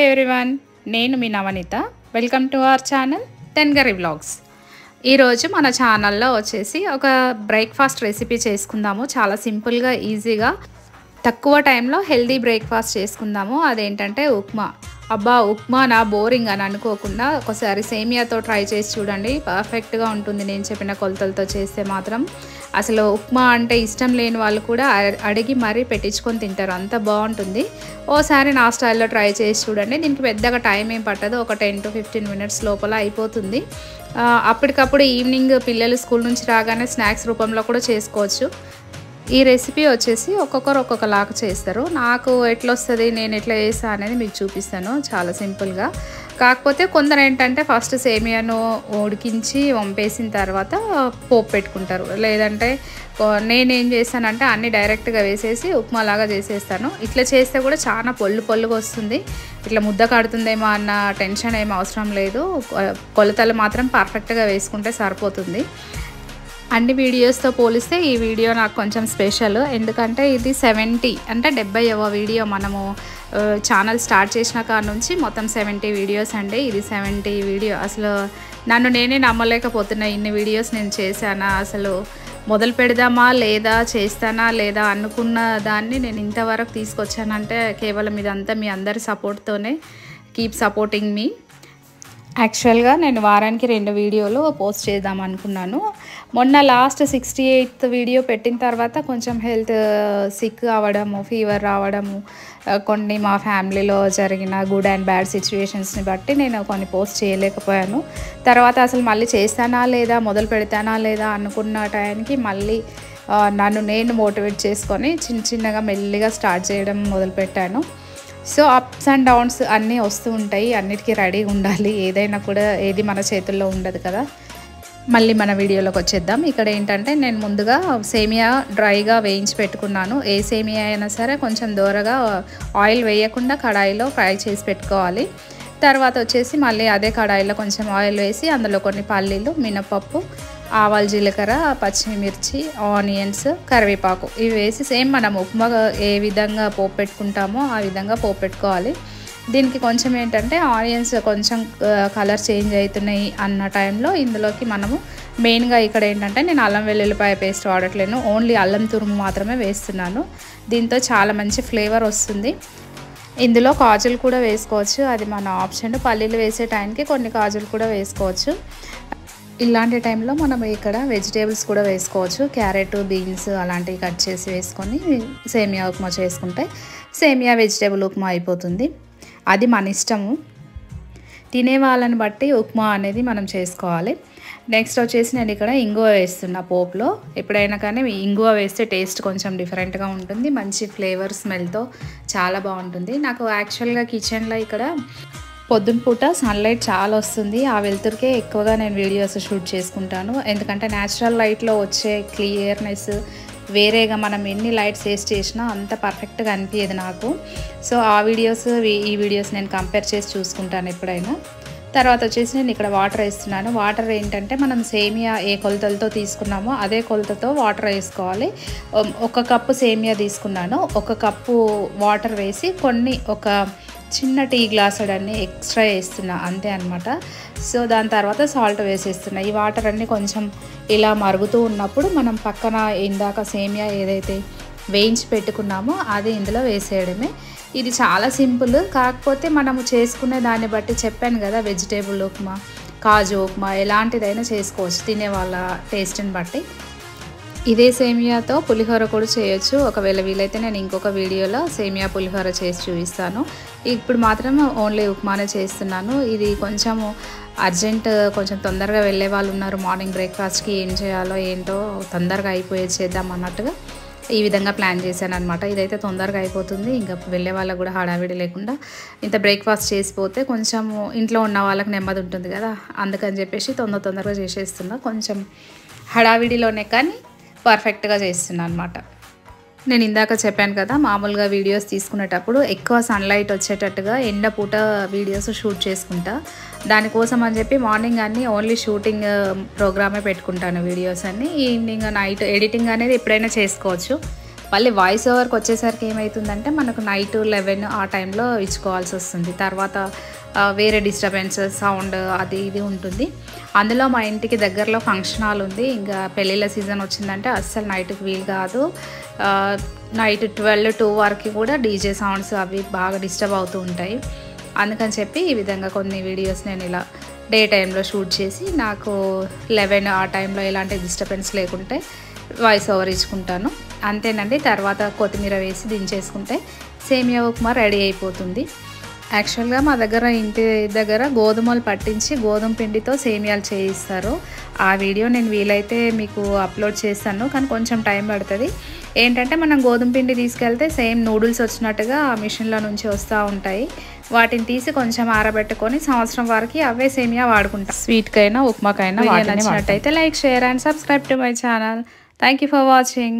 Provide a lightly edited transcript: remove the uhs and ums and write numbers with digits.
Everyone, నేను మీ Navaneetha. Welcome to our channel తెన్గరి వ్లాగ్స్. ఈరోజు మన ఛానల్లో వచ్చేసి ఒక బ్రేక్ఫాస్ట్ రెసిపీ చేసుకుందాము. చాలా సింపుల్గా, ఈజీగా, తక్కువ టైంలో హెల్దీ బ్రేక్ఫాస్ట్ చేసుకుందాము. అదేంటంటే ఉప్మా. అబ్బా, ఉప్మా నా బోరింగ్ అని అనుకోకుండా ఒకసారి సేమియాతో ట్రై చేసి చూడండి. పర్ఫెక్ట్గా ఉంటుంది. నేను చెప్పిన కొలతలతో చేస్తే మాత్రం అసలు ఉప్మా అంటే ఇష్టం లేని వాళ్ళు కూడా అడిగి మరీ పెట్టించుకొని తింటారు. అంత బాగుంటుంది. ఓసారి నా స్టైల్లో ట్రై చేసి చూడండి. దీనికి పెద్దగా టైం ఏం పట్టదు. ఒక 10 to 15 minutes లోపల అయిపోతుంది. అప్పటికప్పుడు ఈవినింగ్ పిల్లలు స్కూల్ నుంచి రాగానే స్నాక్స్ రూపంలో కూడా చేసుకోవచ్చు. ఈ రెసిపీ వచ్చేసి ఒక్కొక్కరు ఒక్కొక్కలాగా చేస్తారు. నాకు ఎట్లా వస్తుంది, నేను ఎట్లా చేస్తా అనేది మీకు చూపిస్తాను చాలా సింపుల్గా. కాకపోతే కొందరు ఏంటంటే ఫస్ట్ సేమియాను ఉడికించి వంపేసిన తర్వాత పోపు పెట్టుకుంటారు. లేదంటే నేనేం చేస్తానంటే అన్నీ డైరెక్ట్గా వేసేసి ఉప్మాలాగా చేసేస్తాను. ఇట్లా చేస్తే కూడా చాలా పొల్లుగా వస్తుంది. ఇట్లా ముద్ద కడుతుందేమో అన్న టెన్షన్ ఏం అవసరం లేదు. కొలతలు మాత్రం పర్ఫెక్ట్గా వేసుకుంటే సరిపోతుంది. అన్ని వీడియోస్తో పోలిస్తే ఈ వీడియో నాకు కొంచెం స్పెషల్. ఎందుకంటే ఇది 70 అంటే 70వ వీడియో. మనము ఛానల్ స్టార్ట్ చేసిన కాడ నుంచి మొత్తం 70 వీడియోస్ అండి. ఇది 70 వీడియో. అసలు నన్ను నేనే నమ్మలేకపోతున్నా, ఇన్ని వీడియోస్ నేను చేశానా, అసలు మొదలు పెడదామా లేదా, చేస్తానా లేదా అనుకున్న దాన్ని నేను ఇంతవరకు తీసుకొచ్చానంటే కేవలం ఇదంతా మీ అందరి సపోర్ట్తోనే. కీప్ సపోర్టింగ్ మీ. యాక్చువల్గా నేను వారానికి 2 వీడియోలు పోస్ట్ చేద్దాం అనుకున్నాను. మొన్న లాస్ట్ 68th వీడియో పెట్టిన తర్వాత కొంచెం హెల్త్ సిక్ అవ్వడము, ఫీవర్ రావడము, కొన్ని మా ఫ్యామిలీలో జరిగిన గుడ్ అండ్ బ్యాడ్ సిచ్యువేషన్స్ని బట్టి నేను కొన్ని పోస్ట్ చేయలేకపోయాను. తర్వాత అసలు మళ్ళీ చేస్తానా లేదా, మొదలు పెడతానా లేదా అనుకున్న టైంకి మళ్ళీ నన్ను నేను మోటివేట్ చేసుకొని చిన్నగా మెల్లిగా స్టార్ట్ చేయడం మొదలుపెట్టాను. సో అప్స్ అండ్ డౌన్స్ అన్నీ వస్తూ ఉంటాయి. అన్నిటికీ రెడీగా ఉండాలి. ఏదైనా కూడా ఏది మన చేతుల్లో ఉండదు కదా. మళ్ళీ మన వీడియోలోకి వచ్చేద్దాం. ఇక్కడ ఏంటంటే నేను ముందుగా సేమియా డ్రైగా వేయించి పెట్టుకున్నాను. ఏ సేమియా అయినా సరే కొంచెం దూరగా ఆయిల్ వేయకుండా కడాయిలో ఫ్రై చేసి పెట్టుకోవాలి. తర్వాత వచ్చేసి మళ్ళీ అదే కడాయిలో కొంచెం ఆయిల్ వేసి అందులో కొన్ని పల్లీలు, మినపప్పు, ఆవాలు, జీలకర్ర, పచ్చిమిర్చి, ఆనియన్స్, కరివేపాకు ఇవి వేసి సేమ్ మనం ఉప్మా ఏ విధంగా పోపు పెట్టుకుంటామో ఆ విధంగా పోపు పెట్టుకోవాలి. దీనికి కొంచెం ఏంటంటే ఆనియన్స్ కొంచెం కలర్ చేంజ్ అవుతున్నాయి అన్న టైంలో ఇందులోకి మనము మెయిన్గా ఇక్కడ ఏంటంటే నేను అల్లం వెల్లుల్లిపాయ పేస్ట్ వాడట్లేను. ఓన్లీ అల్లం తురుము మాత్రమే వేస్తున్నాను. దీంతో చాలా మంచి ఫ్లేవర్ వస్తుంది. ఇందులో కాజులు కూడా వేసుకోవచ్చు, అది మన ఆప్షన్. పల్లీలు వేసే టైంకి కొన్ని కాజులు కూడా వేసుకోవచ్చు. ఇలాంటి టైంలో మనం ఇక్కడ వెజిటేబుల్స్ కూడా వేసుకోవచ్చు. క్యారెట్, బీన్స్ అలాంటివి కట్ చేసి వేసుకొని సేమియా ఉప్మా చేసుకుంటే సేమియా వెజిటేబుల్ ఉప్మా అయిపోతుంది. అది మన ఇష్టము. తినే వాళ్ళని బట్టి ఉప్మా అనేది మనం చేసుకోవాలి. నెక్స్ట్ వచ్చేసి నేను ఇక్కడ ఇంగువ వేస్తున్నా పోపులో. ఎప్పుడైనా కానీ ఇంగువ వేస్తే టేస్ట్ కొంచెం డిఫరెంట్గా ఉంటుంది. మంచి ఫ్లేవర్ స్మెల్తో చాలా బాగుంటుంది. నాకు యాక్చువల్గా కిచెన్లో ఇక్కడ పొద్దున పూట సన్లైట్ చాలా వస్తుంది. ఆ వెలుతురికే ఎక్కువగా నేను వీడియోస్ షూట్ చేసుకుంటాను. ఎందుకంటే న్యాచురల్ లైట్లో వచ్చే క్లియర్నెస్ వేరేగా మనం ఎన్ని లైట్స్ వేస్ట్ చేసినా అంత పర్ఫెక్ట్గా అనిపించదు నాకు. సో ఆ వీడియోస్ ఈ వీడియోస్ నేను కంపేర్ చేసి చూసుకుంటాను ఎప్పుడైనా. తర్వాత వచ్చేసి నేను ఇక్కడ వాటర్ వేస్తున్నాను. వాటర్ ఏంటంటే మనం సేమియా ఏ కొలతలతో తీసుకున్నామో అదే కొలతతో వాటర్ వేసుకోవాలి. 1 కప్పు సేమియా తీసుకున్నాను. 1 కప్పు వాటర్ వేసి కొన్ని ఒక చిన్న టీ గ్లాస్ అన్నీ ఎక్స్ట్రా వేస్తున్నా, అంతే అనమాట. సో దాని తర్వాత సాల్ట్ వేసేస్తున్నా. ఈ వాటర్ అన్నీ కొంచెం ఇలా మరుగుతూ ఉన్నప్పుడు మనం పక్కన ఇందాక సేమియా ఏదైతే వేయించి పెట్టుకున్నామో అది ఇందులో వేసేయడమే. ఇది చాలా సింపుల్. కాకపోతే మనము చేసుకునే దాన్ని బట్టి చెప్పాను కదా, వెజిటేబుల్ ఉప్మా, కాజు ఉప్మా ఎలాంటిదైనా చేసుకోవచ్చు తినే వాళ్ళ టేస్ట్ని బట్టి. ఇదే సేమియాతో పులిహోర కూడా చేయొచ్చు. ఒకవేళ వీలైతే నేను ఇంకొక వీడియోలో సేమియా పులిహోర చేసి చూపిస్తాను. ఇప్పుడు మాత్రం ఓన్లీ ఉప్మానే చేస్తున్నాను. ఇది కొంచెం అర్జెంట్, కొంచెం తొందరగా వెళ్ళే వాళ్ళు ఉన్నారు. మార్నింగ్ బ్రేక్ఫాస్ట్కి ఏం చేయాలో ఏంటో తొందరగా అయిపోయేది చేద్దాం అన్నట్టుగా ఈ విధంగా ప్లాన్ చేశాను అనమాట. ఇదైతే తొందరగా అయిపోతుంది. ఇంకా వెళ్ళే వాళ్ళకు కూడా హడావిడి లేకుండా ఇంత బ్రేక్ఫాస్ట్ చేసిపోతే కొంచెం ఇంట్లో ఉన్న వాళ్ళకి నెమ్మది ఉంటుంది కదా. అందుకని చెప్పేసి తొందరగా చేసేస్తున్నా. కొంచెం హడావిడిలోనే కానీ పర్ఫెక్ట్గా చేస్తున్నాను అనమాట. నేను ఇందాక చెప్పాను కదా, మామూలుగా వీడియోస్ తీసుకునేటప్పుడు ఎక్కువ సన్లైట్ వచ్చేటట్టుగా ఎండపూట వీడియోస్ షూట్ చేసుకుంటా. దానికోసం అని చెప్పి మార్నింగ్ అన్నీ ఓన్లీ షూటింగ్ ప్రోగ్రామే పెట్టుకుంటాను వీడియోస్ అన్నీ. ఈవినింగ్ నైట్ ఎడిటింగ్ అనేది ఎప్పుడైనా చేసుకోవచ్చు. మళ్ళీ వాయిస్ ఓవర్కి వచ్చేసరికి ఏమవుతుందంటే మనకు నైట్ 11 ఆ టైంలో ఇచ్చుకోవాల్సి వస్తుంది. తర్వాత వేరే డిస్టర్బెన్సెస్ సౌండ్ అది ఇది ఉంటుంది. అందులో మా ఇంటికి దగ్గరలో ఫంక్షన్ హాల్ ఉంది. ఇంకా పెళ్ళిళ్ళ సీజన్ వచ్చిందంటే అస్సలు నైట్కి వీలు కాదు. నైట్ 12-2 వరకు కూడా డీజే సౌండ్స్ అవి బాగా డిస్టర్బ్ అవుతూ ఉంటాయి. అందుకని చెప్పి ఈ విధంగా కొన్ని వీడియోస్ నేను ఇలా డే టైంలో షూట్ చేసి నాకు 11 ఆ టైంలో ఎలాంటి డిస్టర్బెన్స్ లేకుంటే వాయిస్ ఓవర్ ఇచ్చుకుంటాను. అంతేనండి. తర్వాత కొత్తిమీర వేసి దించేసుకుంటే సేమియా ఉప్మా రెడీ అయిపోతుంది. యాక్చువల్గా మా ఇంటి దగ్గర గోధుమలు పట్టించి గోధుమ పిండితో సేమియాలు చేయిస్తారు. ఆ వీడియో నేను వీలైతే మీకు అప్లోడ్ చేస్తాను, కానీ కొంచెం టైం పడుతుంది. ఏంటంటే మనం గోధుమ పిండి తీసుకెళ్తే సేమ్ నూడిల్స్ వచ్చినట్టుగా ఆ మిషన్లో నుంచి వస్తూ ఉంటాయి. వాటిని తీసి కొంచెం ఆరబెట్టుకొని సంవత్సరం వరకు అవే సేమియా వాడుకుంటాం. స్వీట్కైనా ఉప్మాకైనా. నచ్చినట్టయితే like, share and subscribe to my channel. Thank you for watching.